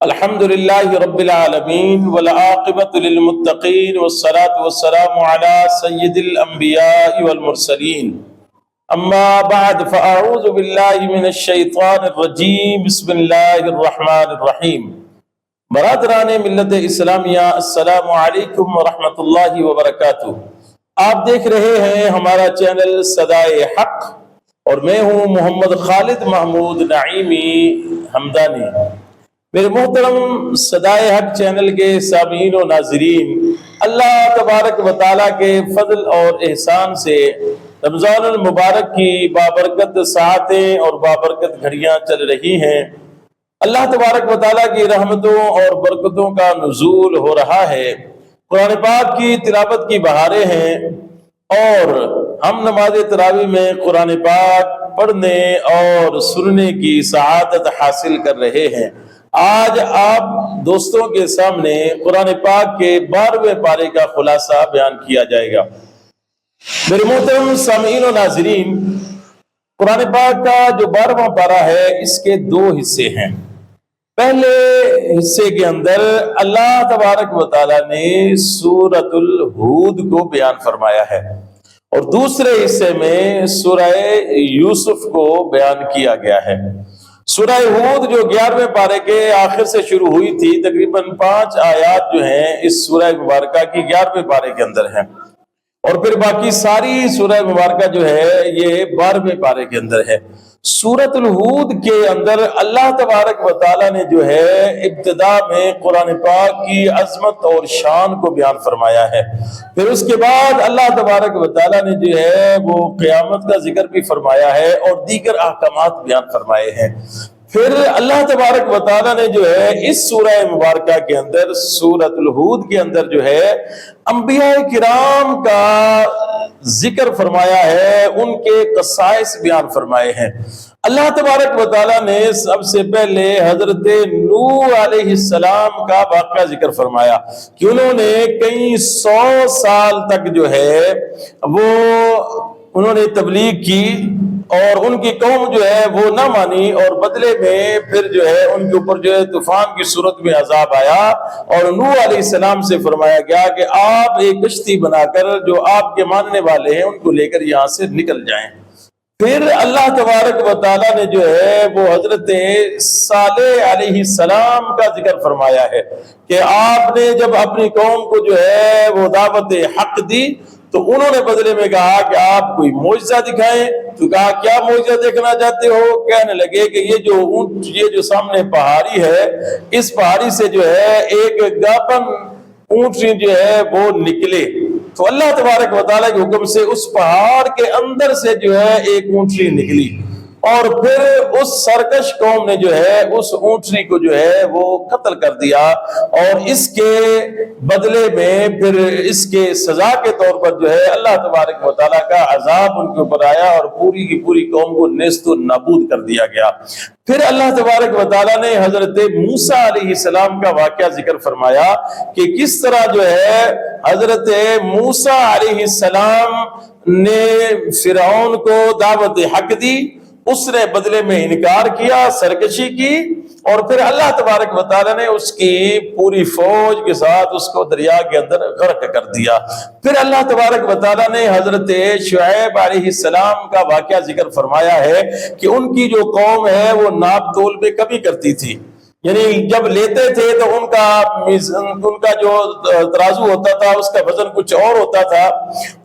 الحمد لله رب العالمين والعاقبة للمتقين والصلاة والسلام على سيد الأنبياء والمرسلين أما بعد فأعوذ بالله من الشيطان الرجيم بسم الله الرحمن الرحيم برادران ملت اسلامیہ السلام علیکم ورحمۃ اللہ وبرکاتہ۔ آپ دیکھ رہے ہیں ہمارا چینل صدائے حق اور میں ہوں محمد خالد محمود نعیمی حمدانی۔ میرے محترم صدائے حق چینل کے سامعین و ناظرین، اللہ تبارک و تعالیٰ کے فضل اور احسان سے رمضان المبارک کی بابرکت ساعتیں اور بابرکت گھڑیاں چل رہی ہیں۔ اللہ تبارک و تعالیٰ کی رحمتوں اور برکتوں کا نزول ہو رہا ہے، قرآن پاک کی تلاوت کی بہاریں ہیں اور ہم نماز تراویح میں قرآن پاک پڑھنے اور سننے کی سعادت حاصل کر رہے ہیں۔ آج آپ دوستوں کے سامنے قرآن پاک کے 12ویں پارے کا خلاصہ بیان کیا جائے گا۔ میرے محترم سامعین و ناظرین، قرآن پاک کا جو 12واں پارہ ہے اس کے 2 حصے ہیں۔ پہلے حصے کے اندر اللہ تبارک و تعالیٰ نے سورۃ الہود کو بیان فرمایا ہے اور دوسرے حصے میں سورہ یوسف کو بیان کیا گیا ہے۔ سورہ ہود جو 11ویں پارے کے آخر سے شروع ہوئی تھی، تقریباً 5 آیات جو ہیں اس سورہ مبارکہ کی 11ویں پارے کے اندر ہیں، اور پھر باقی ساری سورہ مبارکہ جو ہے یہ 12ویں پارے کے اندر ہے۔ سورۃ الہود کے اندر اللہ تبارک و تعالیٰ نے جو ہے ابتدا میں قرآن پاک کی عظمت اور شان کو بیان فرمایا ہے، پھر اس کے بعد اللہ تبارک و تعالیٰ نے جو ہے وہ قیامت کا ذکر بھی فرمایا ہے اور دیگر احکامات بیان فرمائے ہیں۔ پھر اللہ تبارک و تعالیٰ نے جو ہے اس سورہ مبارکہ کے اندر سورۃ الہود کے اندر جو ہے انبیاء کرام کا ذکر فرمایا ہے، ان کے خصائص بیان فرمائے ہیں۔ اللہ تبارک و تعالیٰ نے سب سے پہلے حضرت نوح علیہ السلام کا واقعہ ذکر فرمایا کہ انہوں نے کئی 100 سال تک جو ہے وہ انہوں نے تبلیغ کی اور ان کی قوم جو ہے وہ نہ مانی، اور بدلے میں پھر جو ہے ان کے اوپر جو ہے طوفان کی صورت میں عذاب آیا، اور نوح علیہ السلام سے فرمایا گیا کہ آپ ایک کشتی بنا کر جو آپ کے ماننے والے ہیں ان کو لے کر یہاں سے نکل جائیں۔ پھر اللہ تبارک و تعالیٰ نے جو ہے وہ حضرت صالح علیہ السلام کا ذکر فرمایا ہے کہ آپ نے جب اپنی قوم کو جو ہے وہ دعوت حق دی تو انہوں نے بدلے میں کہا کہ آپ کوئی معجزہ دکھائیں، تو کہا کیا معجزہ دیکھنا چاہتے ہو؟ کہنے لگے کہ یہ جو سامنے پہاڑی ہے، اس پہاڑی سے جو ہے ایک گاپن اونٹنی جو ہے وہ نکلے، تو اللہ تبارک و تعالیٰ کے حکم سے اس پہاڑ کے اندر سے جو ہے ایک اونٹنی نکلی، اور پھر اس سرکش قوم نے جو ہے اس اونٹنی کو جو ہے وہ قتل کر دیا، اور اس کے بدلے میں پھر اس کے سزا کے طور پر جو ہے اللہ تبارک و تعالیٰ کا عذاب ان کے اوپر آیا اور پوری کی پوری قوم کو نیست و نابود کر دیا گیا۔ پھر اللہ تبارک و تعالیٰ نے حضرت موسیٰ علیہ السلام کا واقعہ ذکر فرمایا کہ کس طرح جو ہے حضرت موسیٰ علیہ السلام نے فرعون کو دعوت حق دی، اس نے بدلے میں انکار کیا، سرکشی کی، اور پھر اللہ تبارک و تعالیٰ نے اس کی پوری فوج کے ساتھ اس کو دریا کے اندر غرق کر دیا۔ پھر اللہ تبارک و تعالیٰ نے حضرت شعیب علیہ السلام کا واقعہ ذکر فرمایا ہے کہ ان کی جو قوم ہے وہ ناپ تول میں کمی کرتی تھی، یعنی جب لیتے تھے تو ان کا جو ترازو ہوتا تھا اس کا وزن کچھ اور ہوتا تھا،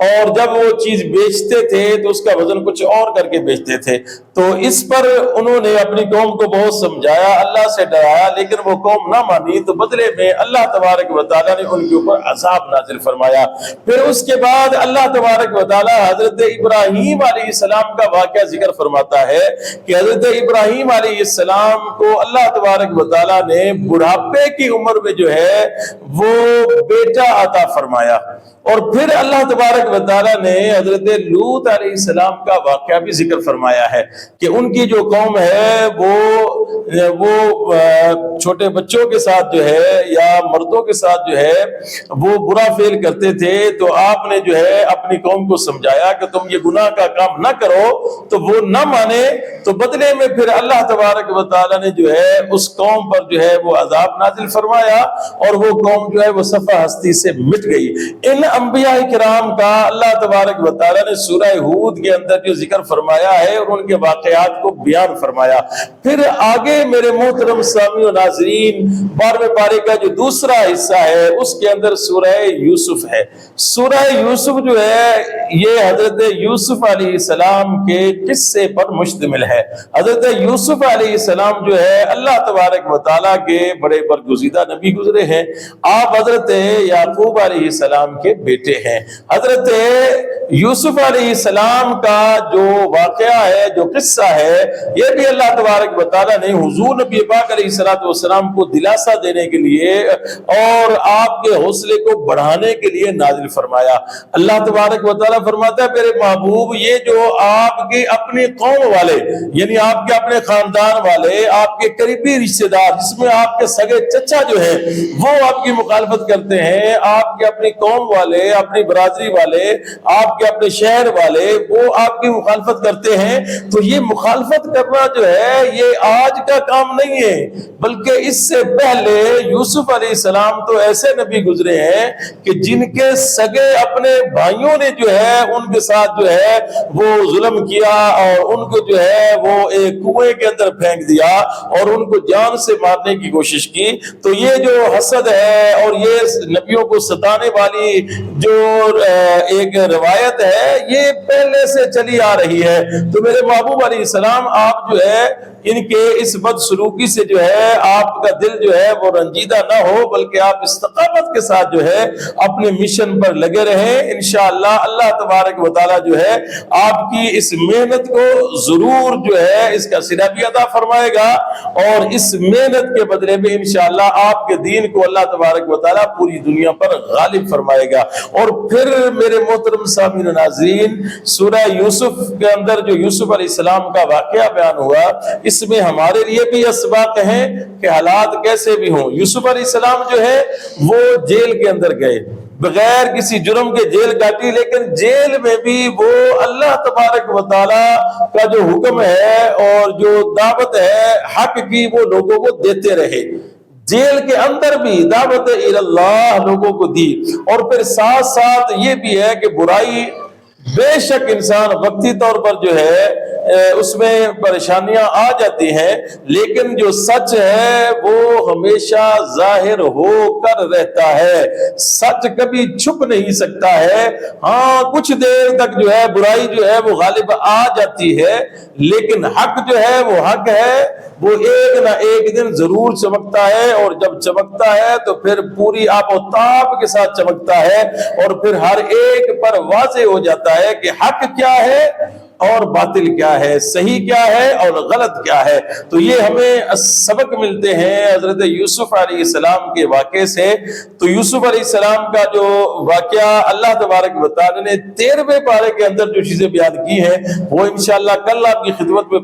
اور جب وہ چیز بیچتے تھے تو اس کا وزن کچھ اور کر کے بیچتے تھے۔ تو اس پر انہوں نے اپنی قوم کو بہت سمجھایا، اللہ سے ڈرایا، لیکن وہ قوم نہ مانی، تو بدلے میں اللہ تبارک و تعالیٰ نے ان کے اوپر عذاب نازل فرمایا۔ پھر اس کے بعد اللہ تبارک و تعالیٰ حضرت ابراہیم علیہ السلام کا واقعہ ذکر فرماتا ہے کہ حضرت ابراہیم علیہ السلام کو اللہ تبارک و تعالیٰ نے بڑھاپے کی عمر میں جو ہے وہ بیٹا عطا فرمایا، اور پھر اللہ تبارک و تعالیٰ نے حضرت لوط علیہ السلام کا واقعہ بھی ذکر فرمایا ہے کہ ان کی جو قوم ہے وہ چھوٹے بچوں کے ساتھ جو ہے یا مردوں کے ساتھ جو ہے وہ برا فعل کرتے تھے، تو آپ نے جو ہے اپنی قوم کو سمجھایا کہ تم یہ گناہ کا کام نہ کرو، تو وہ نہ مانے، تو بدلے میں پھر اللہ تبارک و تعالیٰ نے جو ہے اس قوم قوم پر جو ہے وہ عذاب نازل فرمایا اور وہ قوم جو ہے وہ صفحہ ہستی سے مٹ گئی۔ ان انبیاء کرام کا اللہ تبارک و تعالیٰ نے سورہ ہود کے اندر جو ذکر فرمایا ہے اور ان کے واقعات کو بیان فرمایا۔ پھر آگے میرے محترم سامعین و ناظرین 12ویں پارے کا جو دوسرا حصہ ہے اس کے اندر سورہ یوسف ہے۔ سورہ یوسف جو ہے یہ حضرت یوسف علیہ السلام کے قصے پر مشتمل ہے۔ حضرت یوسف علیہ السلام جو ہے اللہ تبارک و تعالیٰ کے بڑے برگزیدہ نبی گزرے ہیں۔ آپ حضرت یعقوب علیہ السلام کے بیٹے ہیں۔ حضرت یوسف علیہ السلام کا جو واقعہ ہے، جو قصہ ہے، یہ بھی اللہ تبارک و تعالیٰ نے حضور نبی پاک علیہ السلام کو دلاسا دینے کے لیے اور آپ کے حوصلے کو بڑھانے کے لیے نازل فرمایا۔ اللہ تبارک و تعالیٰ فرماتا ہے میرے محبوب، یہ جو آپ کے اپنی قوم والے یعنی آپ کے اپنے خاندان والے، آپ کے قریبی رشتے دار جس میں آپ کے سگے چچا جو ہے وہ آپ کی مخالفت کرتے ہیں، آپ کے اپنی قوم والے، اپنی برادری والے، آپ کے اپنے شہر والے وہ آپ کی مخالفت کرتے ہیں، تو یہ مخالفت کرنا جو ہے یہ آج کا کام نہیں ہے، بلکہ اس سے پہلے یوسف علیہ السلام تو ایسے نبی گزرے ہیں کہ جن کے سگے اپنے بھائیوں نے جو ہے ان کے ساتھ جو ہے وہ ظلم کیا اور ان کو جو ہے وہ ایک کنویں کے اندر پھینک دیا اور ان کو جان سے مارنے کی کوشش کی۔ تو یہ جو حسد ہے اور یہ نبیوں کو ستانے والی جو ایک روایت ہے یہ پہلے سے چلی آ رہی ہے۔ تو میرے محبوب علیہ السلام آپ جو ہے ان کے اس بدسلوکی سے جو ہے آپ کا دل جو ہے وہ رنجیدہ نہ ہو، بلکہ آپ استقامت کے ساتھ جو ہے اپنے مشن پر لگے رہیں۔ انشاءاللہ اللہ تبارک و تعالیٰ جو ہے آپ کی اس محنت کو ضرور جو ہے اس کا صلہ بھی عطا فرمائے گا اور اس محنت کے بدلے میں انشاءاللہ آپ کے دین کو اللہ تبارک و تعالیٰ پوری دنیا پر غالب فرمائے گا۔ اور پھر میرے محترم سامعین و ناظرین سورہ یوسف کے اندر جو یوسف علیہ السلام کا واقعہ بیان ہوا اس میں ہمارے لیے بھی اسباق ہیں کہ حالات کیسے بھی ہوں۔ یوسف علیہ السلام جو ہے وہ جیل کے اندر گئے، بغیر کسی جرم کے جیل کاٹی، لیکن جیل میں بھی وہ اللہ تبارک و تعالیٰ کا جو حکم ہے اور جو دعوت ہے حق کی وہ لوگوں کو دیتے رہے۔ جیل کے اندر بھی دعوت اللہ لوگوں کو دی، اور پھر ساتھ ساتھ یہ بھی ہے کہ برائی بے شک انسان وقتی طور پر جو ہے اس میں پریشانیاں آ جاتی ہیں، لیکن جو سچ ہے وہ ہمیشہ ظاہر ہو کر رہتا ہے، سچ کبھی چھپ نہیں سکتا ہے۔ ہاں کچھ دیر تک جو ہے برائی جو ہے وہ غالب آ جاتی ہے، لیکن حق جو ہے وہ حق ہے، وہ ایک نہ ایک دن ضرور چمکتا ہے، اور جب چمکتا ہے تو پھر پوری آب و تاب کے ساتھ چمکتا ہے، اور پھر ہر ایک پر واضح ہو جاتا ہے کہ حق کیا ہے اور باطل کیا ہے، صحیح کیا ہے اور غلط کیا ہے۔ تو یہ ہمیں سبق ملتے ہیں حضرت یوسف علیہ السلام کے واقعے سے۔ تو یوسف علیہ السلام کا جو واقعہ اللہ تبارک و تعالی نے 13ویں پارے کے اندر جو چیزیں بیان کی ہیں وہ انشاءاللہ کل آپ کی خدمت میں